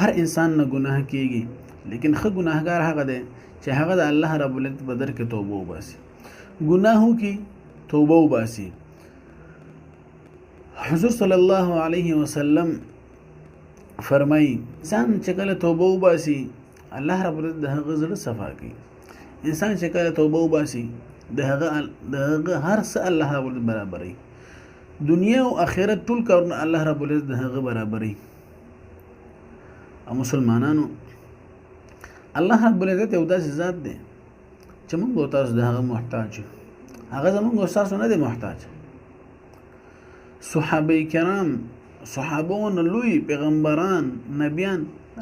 هر انسان نه ګناه کیږي، لیکن ښه ګناهګار هغه دی چې هغه د الله رب العزت په در کې توبه وباسي، ګناهو کې توبه وباسي. حضور صلی الله علیه وسلم فرمایي انسان چې کله توبه وباسي الله رب العزت د هغه زړه صفا کوي. انسان چې کله توبه وباسي د هغه هر څه الله رب العزت برابري، دنیا او آخرت ټول کارونه الله رب العزت د هغه برابري. او مسلمانانو الله رب العزت یو داسې ذات دی چې موږ او تاسو د هغه محتاج یو، هغه زموږ او تاسو نه دی محتاج. صحابه کرام، صحابون، لوی پیغمبران، نبیان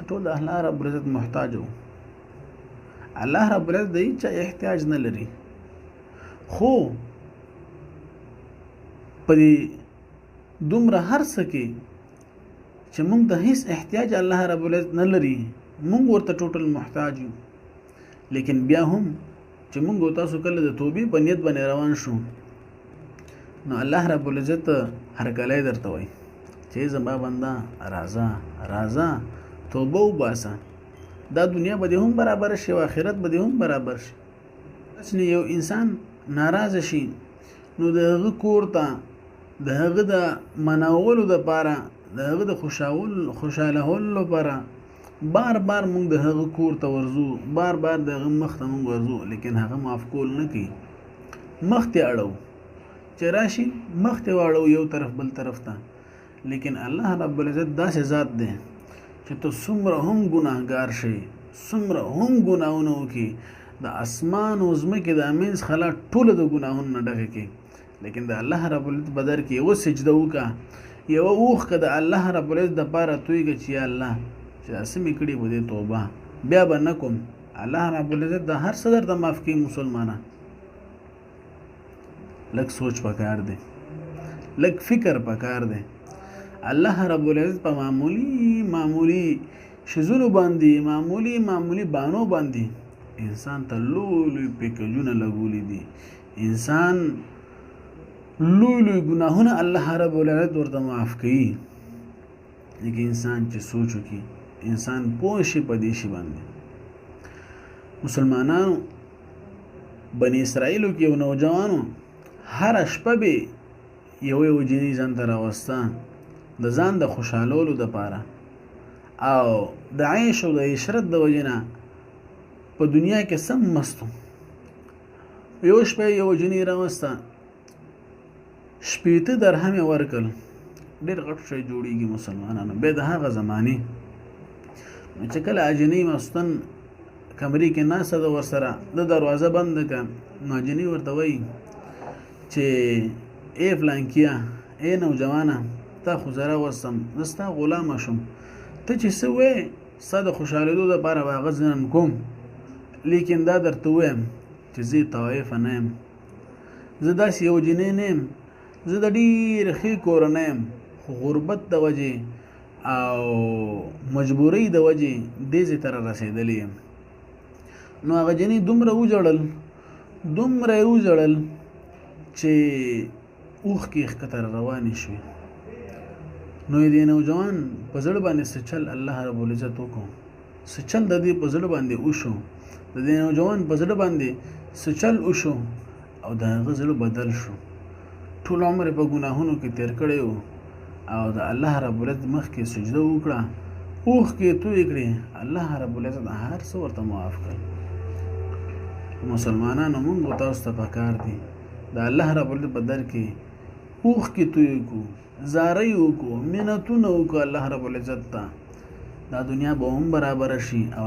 ټول د الله رب العزت محتاج وو. الله رب العزت د هیڅ احتیاج نه لري، خو په دومره هر څه کې چې موږ د هیڅ احتیاج الله رب العزت نه لري، موږ ورته ټوټل محتاج یو. لیکن بیا هم چې موږ او تاسو کله د توبې په نیت باندې روان شو، نو الله رب العزت هرکلی درته وایي چې زما بنده راځه راځه توبه وباسه، دا دنیا به دې هم برابر شي او آخرت به دې هم برابر شي. چې یو انسان ناراضه شي نو د هغه کور ته د هغه د مناولو دپاره، د هغه د خوشحالولو لپاره بار بار موږ د هغه کور ته ورځو، بار بار د هغه مخ ته موږ ورځو، لیکن هغه معاف کول نه کوي. مخ ته اړو چې راشي، مخ ته واړو یو طرف بل طرف ته. لیکن الله رب العزت داسې ذات دی چې ته څومره هم ګناهګار شي، څومره هم ګناهونه وکړي، د اسمان او ځمکې د منځ خلا ټوله د ګناهونو نه ډکه کړي، لیکن د الله رب العزت په در کې یوه سجده وکړه، یوه اوښکه د الله رب العزت دپاره تویږه چې یا الله چې داسې مې کړي په دې توبه بیا به نه کوم. الله رب العزت د هر څه درته معاف کوي. مسلمانان لږ سوچ پکار دی، لږ فکر پکار دی. الله رب العزت په معمولی شیزونو باندې، معمولی بانو باندې انسان ته لوی پیکجونه لګولی دي، انسان لوی ګناهونه الله رب العزت ورته معاف کوي. لیکن انسان چې سوچ وکړي، انسان پوه شي په دې شي باندې. مسلمانانو بني اسرائیلو کې یو نوجوانو هر شپه به یو جنۍ ځان ته راوسته د ځان د خوشحالولو دپاره، او د عیش او د عشرت د وجې نه په دنیا کې سم مستو. یو شپه یو جنۍ راوسته، 80 درهم یې ورکړل، ډېر غټ شی جوړېږي مسلمانانو. بیا د هغه زمانې چې کله اجنۍ مستن کمرې کې ناسته ده ورسره، د دروازه بنده کړه، نو اجنۍ ورته وایي چې ای فلانکیه، ای نوجوانه، تا خو زه راوستم، زه ستا غلامه شوم، ته چې څه وایې ستا د خوشحالېدو دپاره به هغه زه نن کوم، لیکن دا درته ووایم چې زه طوایفه نه یم، زه داسې یو جنۍ نه یم، زه د ډېر ښې کورنۍ یم، خو غربت د وجې او مجبورۍ د وجې دې ځای ته رارسېدلی یم. نو هغه جنۍ دومره یې وژړل چې اوښکې ښکته روانې شوې. نو دې نوجوان په زړه باندې څه چل الله رب العزت وکړو، څه چل د دې په زړه باندې وشو، د دې نوجوان په زړه باندې څه چل وشو، او د هغه زړه بدل شو. ټول عمر په ګناهونو کې تیر کړی و، او د الله رب العزت مخ کې سجده وکړه، اوښکې تویې کړې، الله رب العزت هر څه ورته معاف کړ. مسلمانانو موږ او تاسو ته پکار دي د الله رب العزت په در کې اوښکې تویې کړو، زارۍ وکړو، منتونه وکړو الله رب العزت ته، دا دنیا به هم برابره شي او